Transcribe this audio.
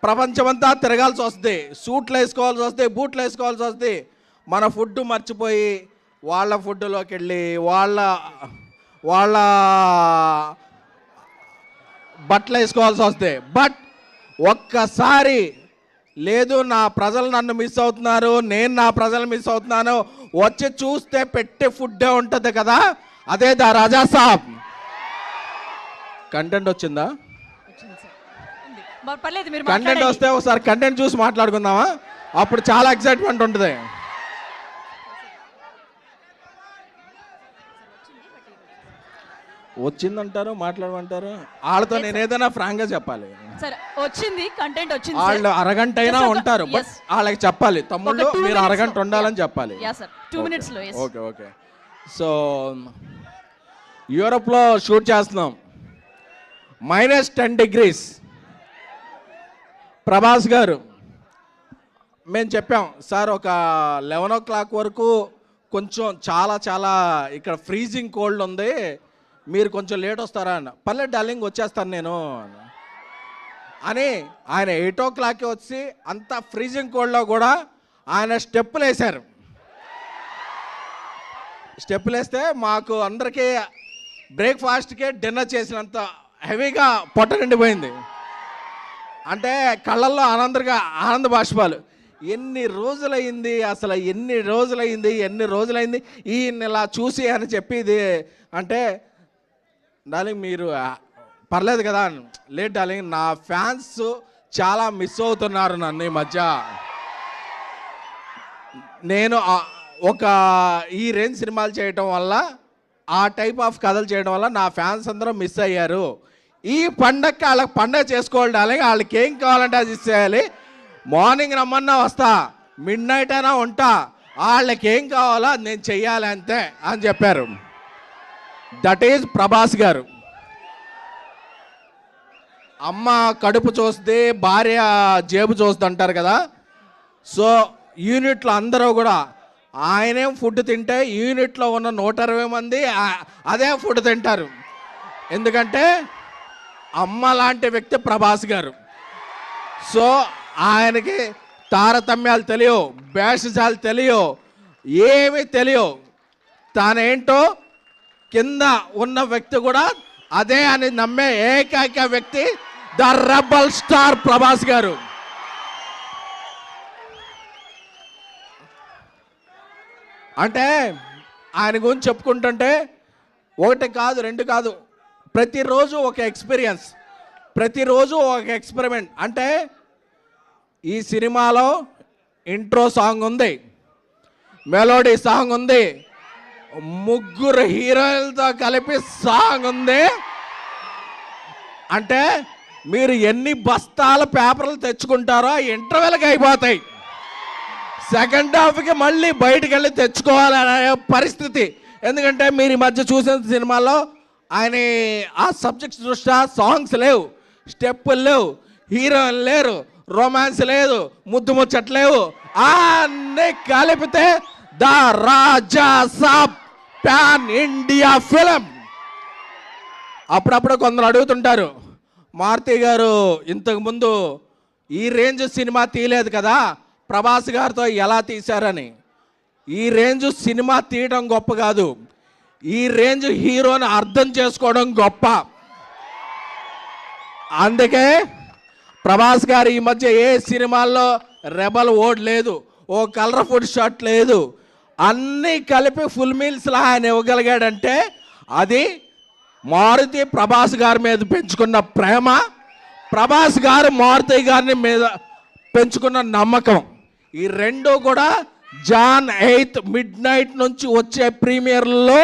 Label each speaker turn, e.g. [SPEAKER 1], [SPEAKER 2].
[SPEAKER 1] ప్రపంచమంతా తిరగాల్సి వస్తుంది, సూట్లు వేసుకోవాల్సి వస్తుంది, బూట్లు వేసుకోవాల్సి వస్తుంది. మన ఫుడ్ మర్చిపోయి వాళ్ళ ఫుడ్లోకి వెళ్ళి వాళ్ళ బట్టలు వేసుకోవాల్సి వస్తుంది. బట్ ఒక్కసారి లేదు, నా ప్రజలు నన్ను మిస్ అవుతున్నారు, నేను నా ప్రజలు మిస్ అవుతున్నాను, వచ్చి చూస్తే పెట్టే ఫుడ్డే ఉంటుంది కదా, అదే దా రాజా సాబ్. కంటెంట్ వచ్చిందా? కంటెంట్ వస్తే ఒకసారి కంటెంట్ చూసి మాట్లాడుకుందామా? అప్పుడు చాలా ఎక్సైట్మెంట్ ఉంటుంది. వచ్చిందంటారు, మాట్లాడమంటారు. వాళ్ళతో నేను ఏదైనా ఫ్రాంక్ గా చెప్పాలి.
[SPEAKER 2] వచ్చింది, కంటెంట్ వచ్చింది.
[SPEAKER 1] వాళ్ళు అరగంట అయినా ఉంటారు, బట్ వాళ్ళకి చెప్పాలి, తమ్ముళ్ళు మీరు అరగంట ఉండాలని చెప్పాలి.
[SPEAKER 2] 2 minutes లో.
[SPEAKER 1] Okay okay. సో యూరోప్లో షూట్ చేస్తున్నాం, -10 degrees. ప్రభాస్ గారు మేము చెప్పాం, సార్ ఒక 11 o'clock వరకు కొంచెం చాలా ఇక్కడ ఫ్రీజింగ్ కోల్డ్ ఉంది, మీరు కొంచెం లేట్ వస్తారా అన్న. పర్లేదు డార్లింగ్ వచ్చేస్తాను నేను అని ఆయన 8 o'clock వచ్చి అంత ఫ్రీజింగ్ కోల్డ్లో కూడా ఆయన స్టెప్పులు వేశారు. స్టెప్పులు వేస్తే మాకు అందరికీ బ్రేక్ఫాస్ట్కే డిన్నర్ చేసినంత హెవీగా పొట్ట నిండిపోయింది. అంటే కళ్ళల్లో ఆనంద బాష్పాలు. ఎన్ని రోజులైంది అసలు, ఎన్ని రోజులైంది ఈయన ఇలా చూసి అని చెప్పేది. అంటే డార్లింగ్ మీరు పర్లేదు కదా, లేట్ డార్లింగ్, నా ఫ్యాన్స్ చాలా మిస్ అవుతున్నారు నన్ను ఈ మధ్య. నేను ఒక ఈ రేంజ్ సినిమాలు చేయటం వల్ల, ఆ టైప్ ఆఫ్ కథలు చేయడం వల్ల నా ఫ్యాన్స్ అందరూ మిస్ అయ్యారు. ఈ పండగకి వాళ్ళకి పండగ చేసుకోవాలి డార్లింగ్, వాళ్ళకి ఏం కావాలంటే అది ఇచ్చేయాలి. మార్నింగ్ రమ్మన్నా వస్తా, మిడ్-నైట్ అయినా ఉంటా, వాళ్ళకి ఏం కావాలో అది నేను చెయ్యాలి అంతే అని చెప్పారు. దట్ ఈజ్ ప్రభాస్ గారు. అమ్మ కడుపు చూస్తుంది, భార్య జేబు చూస్తుంది అంటారు కదా. సో యూనిట్లో అందరూ కూడా ఆయనేం ఫుడ్ తింటే యూనిట్లో ఉన్న 120 మంది అదే ఫుడ్ తింటారు. ఎందుకంటే అమ్మ లాంటి వ్యక్తి ప్రభాస్ గారు. సో ఆయనకి తారతమ్యాలు తెలియవు, భేషజాలు తెలియవు, ఏమీ తెలియవు. తానేంటో కింద ఉన్న వ్యక్తి కూడా అదే అని నమ్మే ఏకైక వ్యక్తి ద రెబల్ స్టార్ ప్రభాస్ గారు. అంటే ఆయన గురించి చెప్పుకుంటుంటే 1 కాదు 2 కాదు, ప్రతిరోజు ఒక ఎక్స్పీరియన్స్, ప్రతిరోజు ఒక ఎక్స్పెరిమెంట్. అంటే ఈ సినిమాలో ఇంట్రో సాంగ్ ఉంది, మెలోడీ సాంగ్ ఉంది, 3 హీరోయిన్లతో కలిపి సాంగ్ ఉంది. అంటే మీరు ఎన్ని బస్తాల పేపర్లు తెచ్చుకుంటారో ఇంటర్వెల్కి అయిపోతాయి. సెకండ్ హాఫ్కి మళ్ళీ బయటికి వెళ్ళి తెచ్చుకోవాలనే పరిస్థితి. ఎందుకంటే మీరు ఈ మధ్య చూసిన సినిమాలో ఆయన ఆ సబ్జెక్ట్స్ దృష్ట్యా సాంగ్స్ లేవు, స్టెప్పులు లేవు, హీరోయిన్ లేరు, రొమాన్స్ లేదు, ముద్దు ముచ్చట్లేవు, అన్నీ కలిపితే the Raja Saab pan India film. అప్పుడప్పుడు కొందరు అడుగుతుంటారు, మారుతి గారు ఇంతకుముందు ఈ రేంజ్ సినిమా తీయలేదు కదా, ప్రభాస్ గారితో ఎలా తీశారని. ఈ రేంజ్ సినిమా తీయడం గొప్ప కాదు, ఈ రేంజ్ హీరోని అర్థం చేసుకోవడం గొప్ప. అందుకే ప్రభాస్ గారు ఈ మధ్య ఏ సినిమాల్లో రెబల్ ఓడ్ లేదు, ఓ కలర్ఫుల్ షర్ట్ లేదు, అన్నీ కలిపి ఫుల్ మీల్స్లా ఆయన ఇవ్వగలిగాడంటే అది మారుతి ప్రభాస్ గారి మీద పెంచుకున్న ప్రేమ, ప్రభాస్ గారు మారుతి గారిని మీద పెంచుకున్న నమ్మకం. ఈ రెండు కూడా June 8 మిడ్-నైట్ నుంచి వచ్చే ప్రీమియర్లో